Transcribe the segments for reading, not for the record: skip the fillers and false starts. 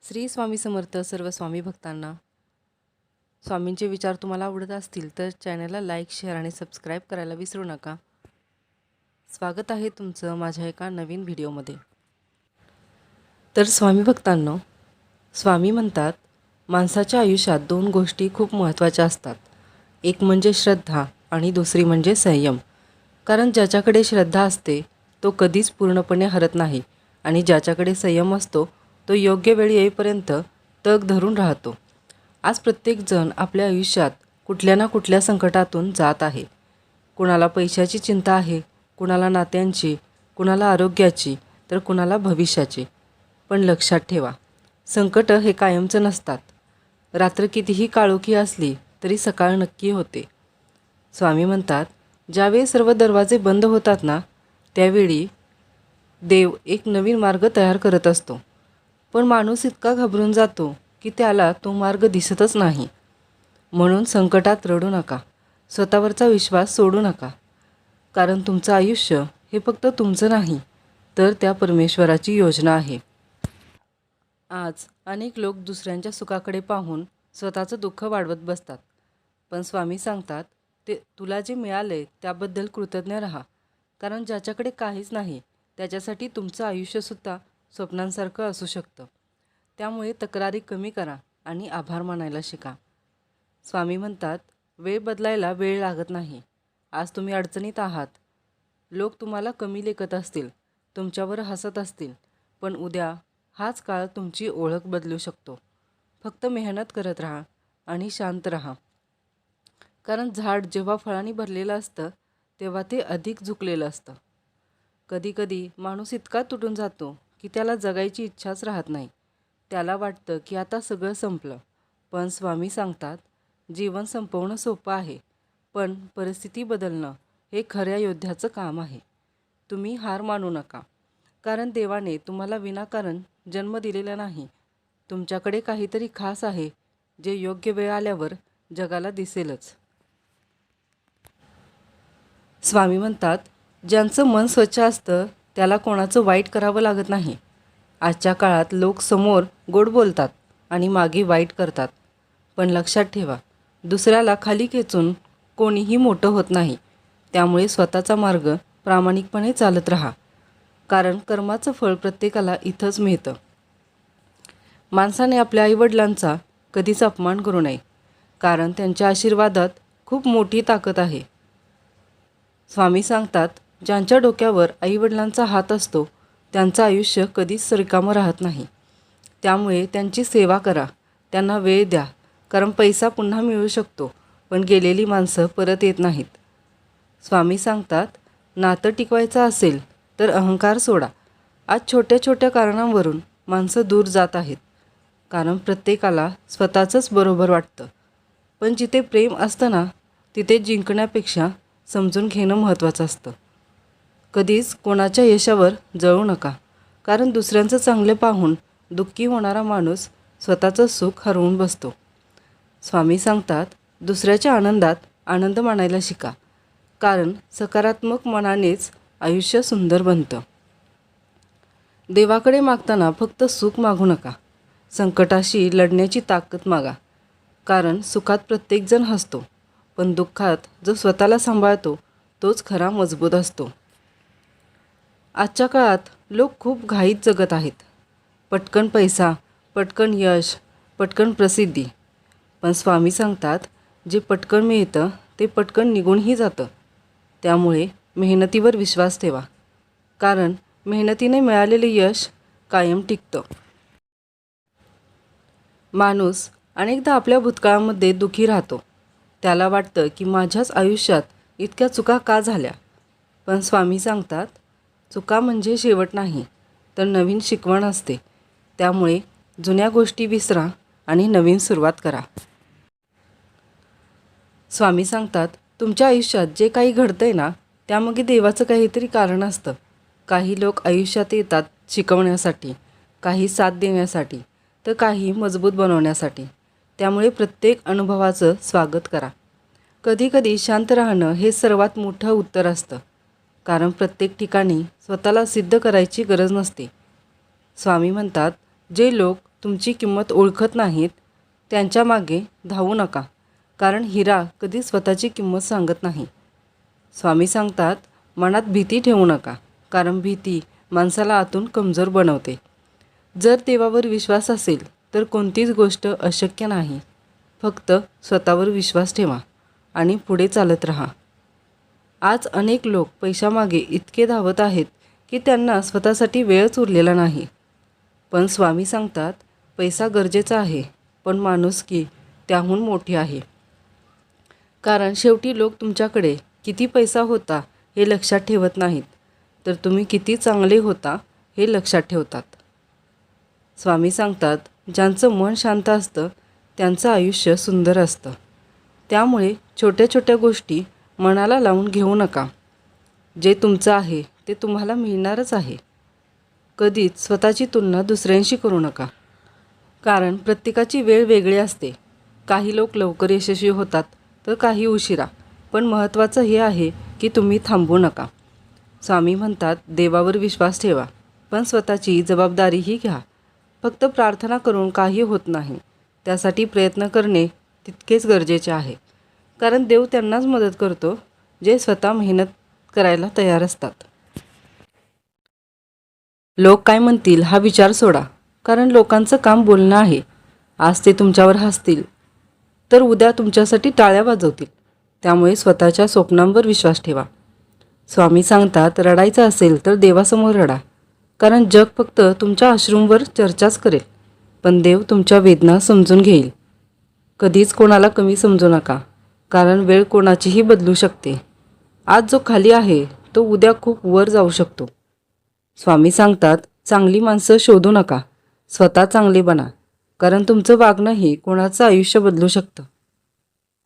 श्री स्वामी समर्थ सर्व स्वामी भक्तांना. स्वामींचे विचार तुम्हाला आवडत असतील तर चॅनलला लाईक, शेअर आणि सबस्क्राईब करायला विसरू नका. स्वागत आहे तुमचं माझ्या एका नवीन व्हिडिओमध्ये. तर स्वामी भक्तांनो, स्वामी म्हणतात माणसाच्या आयुष्यात दोन गोष्टी खूप महत्त्वाच्या असतात. एक म्हणजे श्रद्धा आणि दुसरी म्हणजे संयम. कारण ज्याच्याकडे श्रद्धा असते तो कधीच पूर्णपणे हरत नाही आणि ज्याच्याकडे संयम असतो तो योग्य वेळ येईपर्यंत तग धरून राहतो. आज प्रत्येकजण आपल्या आयुष्यात कुठल्या ना कुठल्या संकटातून जात आहे. कुणाला पैशाची चिंता आहे, कुणाला नात्यांची, कुणाला आरोग्याची, तर कुणाला भविष्याची. पण लक्षात ठेवा, संकट हे कायमचं नसतात. रात्र कितीही काळोखी असली तरी सकाळ नक्की होते. स्वामी म्हणतात ज्यावेळी सर्व दरवाजे बंद होतात ना, त्यावेळी देव एक नवीन मार्ग तयार करत असतो. पण माणूस इतका घाबरून जातो की त्याला तो मार्ग दिसतच नाही. म्हणून संकटात रडू नका, स्वतःवरचा विश्वास सोडू नका. कारण तुमचं आयुष्य हे फक्त तुमचं नाही तर त्या परमेश्वराची योजना आहे. आज अनेक लोक दुसऱ्यांच्या सुखाकडे पाहून स्वतःचं दुःख वाढवत बसतात. पण स्वामी सांगतात ते तुला जे मिळाले त्याबद्दल कृतज्ञ राहा. कारण ज्याच्याकडे काहीच नाही त्याच्यासाठी तुमचं आयुष्यसुद्धा स्वप्नांसारखं असू शकतं. त्यामुळे तक्रारी कमी करा आणि आभार मानायला शिका. स्वामी म्हणतात वेळ बदलायला वेळ लागत नाही. आज तुम्ही अडचणीत आहात, लोक तुम्हाला कमी लेखत असतील, तुमच्यावर हसत असतील, पण उद्या हाच काळ तुमची ओळख बदलू शकतो. फक्त मेहनत करत राहा आणि शांत राहा. कारण झाड जेव्हा फळांनी भरलेलं असतं तेव्हा ते अधिक झुकलेलं असतं. कधीकधी माणूस इतका तुटून जातो की त्याला जगायची इच्छाच राहत नाही. त्याला वाटतं की आता सगळं संपलं. पण स्वामी सांगतात जीवन संपवणं सोपं आहे, पण परिस्थिती बदलणं हे खऱ्या योद्ध्याचं काम आहे. तुम्ही हार मानू नका. कारण देवाने तुम्हाला विनाकारण जन्म दिलेला नाही. तुमच्याकडे काहीतरी खास आहे जे योग्य वेळ आल्यावर जगाला दिसेलच. स्वामी म्हणतात ज्यांचं मन स्वच्छ असतं त्याला कोणाचं वाईट करावं लागत नाही. आजच्या काळात लोक समोर गोड बोलतात आणि मागे वाईट करतात. पण लक्षात ठेवा, दुसऱ्याला खाली खेचून कोणीही मोठं होत नाही. त्यामुळे स्वतःचा मार्ग प्रामाणिकपणे चालत राहा. कारण कर्माचं फळ प्रत्येकाला इथंच मिळतं. माणसाने आपल्या आईवडिलांचा कधीच अपमान करू नये, कारण त्यांच्या आशीर्वादात खूप मोठी ताकद आहे. स्वामी सांगतात ज्यांच्या डोक्यावर आईवडिलांचा हात असतो त्यांचं आयुष्य कधीच रिकामं राहत नाही. त्यामुळे त्यांची सेवा करा, त्यांना वेळ द्या. कारण पैसा पुन्हा मिळू शकतो पण गेलेली माणसं परत येत नाहीत. स्वामी सांगतात नातं टिकवायचं असेल तर अहंकार सोडा. आज छोट्या छोट्या कारणांवरून माणसं दूर जात आहेत. कारण प्रत्येकाला स्वतःचंच बरोबर वाटतं. पण जिथे प्रेम असतं ना तिथे जिंकण्यापेक्षा समजून घेणं महत्त्वाचं असतं. कधीच कोणाच्या यशावर जळू नका. कारण दुसऱ्यांचं चांगले पाहून दुःखी होणारा माणूस स्वतःचं सुख हरवून बसतो. स्वामी सांगतात दुसऱ्याच्या आनंदात आनंद मानायला शिका. कारण सकारात्मक मनानेच आयुष्य सुंदर बनतं. देवाकडे मागताना फक्त सुख मागू नका, संकटाशी लढण्याची ताकद मागा. कारण सुखात प्रत्येकजण हसतो, पण दुःखात जो स्वतःला सांभाळतो तोच खरा मजबूत असतो. आजच्या काळात लोक खूप घाईत जगत आहेत. पटकन पैसा, पटकन यश, पटकन प्रसिद्धी. पण स्वामी सांगतात जे पटकन मिळतं ते पटकन निघूनही जातं. त्यामुळे मेहनतीवर विश्वास ठेवा. कारण मेहनतीने मिळालेले यश कायम टिकतं. माणूस अनेकदा आपल्या भूतकाळामध्ये दुःखी राहतो. त्याला वाटतं की माझ्याच आयुष्यात इतक्या चुका का झाल्या. पण स्वामी सांगतात चुका म्हणजे शेवट नाही तर नवीन शिकवण असते. त्यामुळे जुन्या गोष्टी विसरा आणि नवीन सुरुवात करा. स्वामी सांगतात तुमच्या आयुष्यात जे काही घडतंय ना त्यामागे देवाचं काहीतरी कारण असतं. काही लोक आयुष्यात येतात शिकवण्यासाठी, काही साथ देण्यासाठी, तर काही मजबूत बनवण्यासाठी. त्यामुळे प्रत्येक अनुभवाचं स्वागत करा. कधीकधी शांत राहणं हे सर्वात मोठं उत्तर असतं. कारण प्रत्येक ठिकाणी स्वतःला सिद्ध करायची गरज नसते. स्वामी म्हणतात जे लोक तुमची किंमत ओळखत नाहीत त्यांच्या मागे धावू नका, कारण हिरा कधी स्वतःची किंमत सांगत नाही. स्वामी सांगतात, मनात भीती ठेवू नका, कारण भीती माणसाला आतून कमजोर बनवते. जर देवावर विश्वास असेल तर कोणतीच गोष्ट अशक्य नाही. फक्त स्वतःवर विश्वास ठेवा आणि पुढे चालत राहा. आज अनेक लोक पैशामागे इतके धावत आहेत की त्यांना स्वतःसाठी वेळच उरलेला नाही. पण स्वामी सांगतात, पैसा गरजेचा आहे, पण माणुसकी त्याहून मोठी आहे. कारण शेवटी लोक तुमच्याकडे किती पैसा होता हे लक्षात ठेवत नाहीत, तर तुम्ही किती चांगले होता हे लक्षात ठेवतात. स्वामी सांगतात, ज्यांचं मन शांत असतं त्यांचं आयुष्य सुंदर असतं. त्यामुळे छोट्या छोट्या गोष्टी मनाला लावून घेऊ नका. जे तुमचं आहे ते तुम्हाला मिळणारच आहे. कधीच स्वतःची तुलना दुसऱ्यांशी करू नका, कारण प्रत्येकाची वेळ वेगळी असते. काही लोक लवकर यशस्वी होतात तर काही उशिरा, पण महत्त्वाचं हे आहे की तुम्ही थांबू नका. स्वामी म्हणतात, देवावर विश्वास ठेवा, पण स्वतःची जबाबदारीही घ्या. फक्त प्रार्थना करून काही होत नाही, त्यासाठी प्रयत्न करणे तितकेच गरजेचे आहे. कारण देव त्यांनाच मदत करतो जे स्वतः मेहनत करायला तयार असतात. लोक काय म्हणतील हा विचार सोडा, कारण लोकांचं काम बोलणं आहे. आज ते तुमच्यावर हसतील तर उद्या तुमच्यासाठी टाळ्या वाजवतील. त्यामुळे स्वतःच्या स्वप्नांवर विश्वास ठेवा. स्वामी सांगतात, रडायचं असेल तर देवासमोर रडा, कारण जग फक्त तुमच्या अश्रूंवर चर्चाच करेल, पण देव तुमच्या वेदना समजून घेईल. कधीच कोणाला कमी समजू नका, कारण वेळ कोणाचीही बदलू शकते. आज जो खाली आहे तो उद्या खूप वर जाऊ शकतो. स्वामी सांगतात, चांगली माणसं शोधू नका, स्वतः चांगले बना, कारण तुमचं वागणंही कोणाचं आयुष्य बदलू शकतं.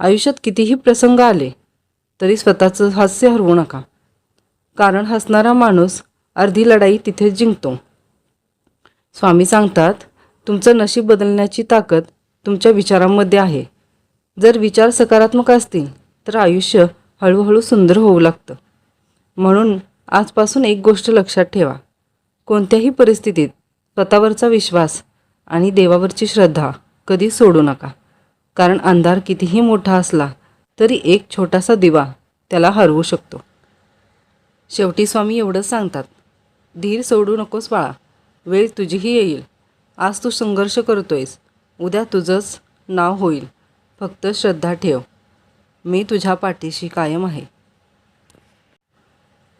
आयुष्यात कितीही प्रसंग आले तरी स्वतःचं हास्य हरवू नका, कारण हसणारा माणूस अर्धी लढाई तिथेच जिंकतो. स्वामी सांगतात, तुमचं नशीब बदलण्याची ताकद तुमच्या विचारांमध्ये आहे. जर विचार सकारात्मक असतील तर आयुष्य हळूहळू सुंदर होऊ लागतं. म्हणून आजपासून एक गोष्ट लक्षात ठेवा, कोणत्याही परिस्थितीत स्वतःवरचा विश्वास आणि देवावरची श्रद्धा कधी सोडू नका, कारण अंधार कितीही मोठा असला तरी एक छोटासा दिवा त्याला हरवू शकतो. शेवटी स्वामी एवढंच सांगतात, धीर सोडू नकोस बाळा, वेळ तुझीही येईल. आज तू संघर्ष करतोयस, उद्या तुझंच नाव होईल. फक्त श्रद्धा ठेव, मी तुझ्या पाठीशी कायम आहे.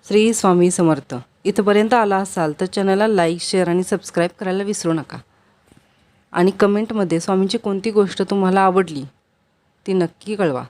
श्री स्वामी समर्थ. इथपर्यंत आला असाल तर चॅनलला लाईक, शेअर आणि सबस्क्राईब करायला विसरू नका. आणि कमेंटमध्ये स्वामींची कोणती गोष्ट तुम्हाला आवडली ती नक्की कळवा.